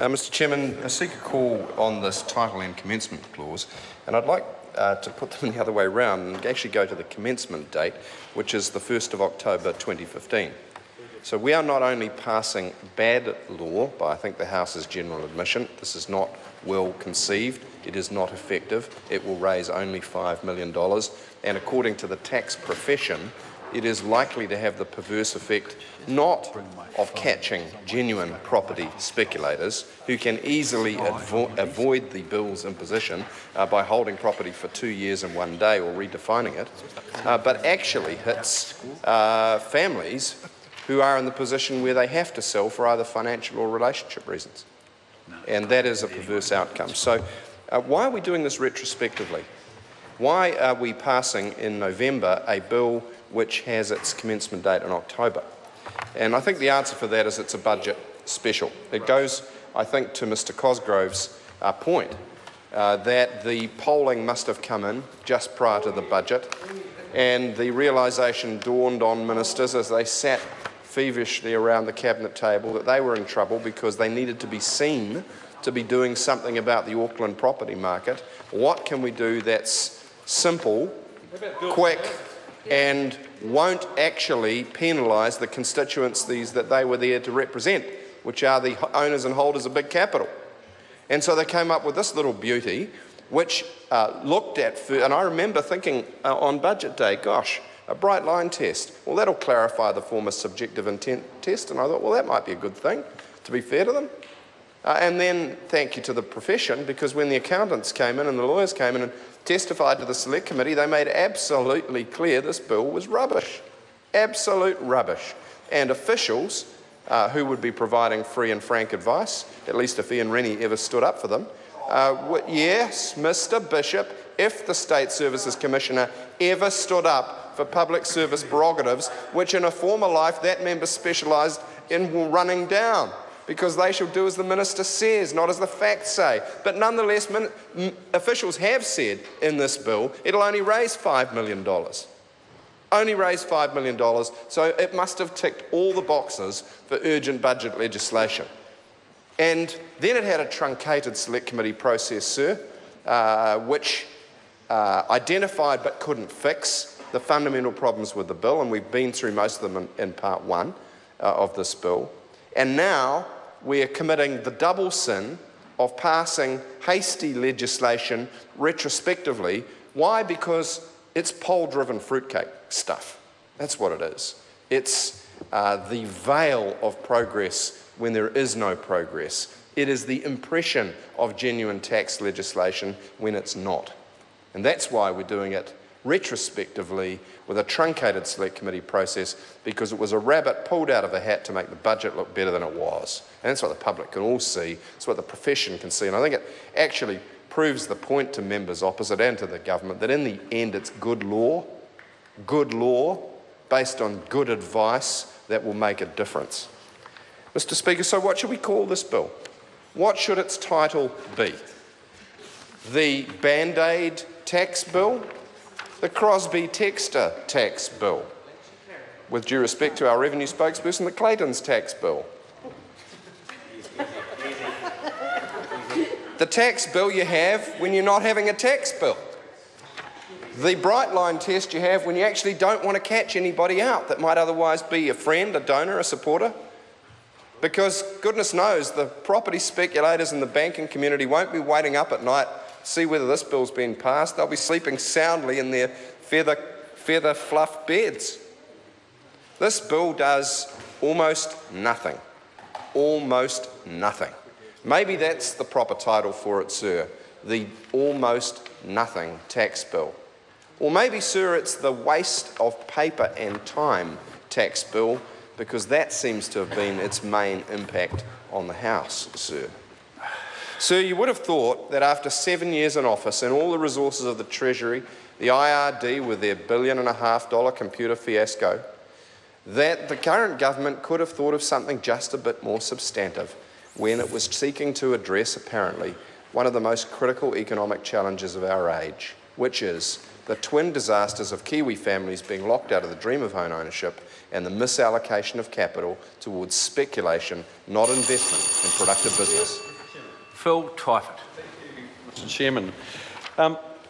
Mr Chairman, I seek a call on this title and commencement clause, and I'd like to put them the other way round and actually go to the commencement date, which is the 1st of October 2015. So we are not only passing bad law, by I think the House's general admission. This is not well conceived, it is not effective, it will raise only $5 million, and according to the tax profession, it is likely to have the perverse effect not of catching genuine property speculators who can easily avoid the bill's imposition by holding property for 2 years and 1 day or redefining it, but actually hits families who are in the position where they have to sell for either financial or relationship reasons. And that is a perverse outcome. So why are we doing this retrospectively? Why are we passing in November a bill which has its commencement date in October? And I think the answer for that is it's a budget special. It goes, I think, to Mr Cosgrove's point that the polling must have come in just prior to the budget, and the realisation dawned on ministers as they sat feverishly around the cabinet table that they were in trouble because they needed to be seen to be doing something about the Auckland property market. What can we do that's simple, quick, and won't actually penalise the constituencies that they were there to represent, which are the owners and holders of big capital? And so they came up with this little beauty, which looked at, and I remember thinking on budget day, gosh, a bright line test. Well, that'll clarify the former subjective intent test, and I thought, well, that might be a good thing, to be fair to them. And then thank you to the profession, because when the accountants came in and the lawyers came in and testified to the Select Committee, they made absolutely clear this bill was rubbish. Absolute rubbish. And officials who would be providing free and frank advice, at least if Ian Rennie ever stood up for them, yes, Mr Bishop, if the State Services Commissioner ever stood up for public service prerogatives, which in a former life that member specialised in running down, because they shall do as the minister says, not as the facts say. But nonetheless, officials have said in this bill it'll only raise $5 million. Only raise $5 million, so it must have ticked all the boxes for urgent budget legislation. And then it had a truncated Select Committee process, sir, which identified but couldn't fix the fundamental problems with the bill, and we've been through most of them in part one of this bill. And now we are committing the double sin of passing hasty legislation retrospectively. Why? Because it's poll-driven fruitcake stuff. That's what it is. It's the veil of progress when there is no progress. It is the impression of genuine tax legislation when it's not. And that's why we're doing it retrospectively with a truncated Select Committee process, because it was a rabbit pulled out of a hat to make the budget look better than it was. And that's what the public can all see. It's what the profession can see. And I think it actually proves the point to members opposite and to the government that in the end it's good law based on good advice that will make a difference. Mr Speaker, so what should we call this bill? What should its title be? The Band-Aid tax bill? The Crosby-Textor tax bill? With due respect to our revenue spokesperson, the Clayton's tax bill? The tax bill you have when you're not having a tax bill? The bright line test you have when you actually don't want to catch anybody out that might otherwise be a friend, a donor, a supporter? Because goodness knows the property speculators in the banking community won't be waiting up at night to see whether this bill's been passed. They'll be sleeping soundly in their feather fluff beds. This bill does almost nothing. Almost nothing. Maybe that's the proper title for it, sir. The almost nothing tax bill. Or maybe, sir, it's the waste of paper and time tax bill, because that seems to have been its main impact on the House, sir. Sir, you would have thought that after 7 years in office and all the resources of the Treasury, the IRD with their $1.5 billion computer fiasco, that the current government could have thought of something just a bit more substantive when it was seeking to address, apparently, one of the most critical economic challenges of our age, which is the twin disasters of Kiwi families being locked out of the dream of home ownership and the misallocation of capital towards speculation, not investment in productive business. Phil Twyford. Mr Chairman.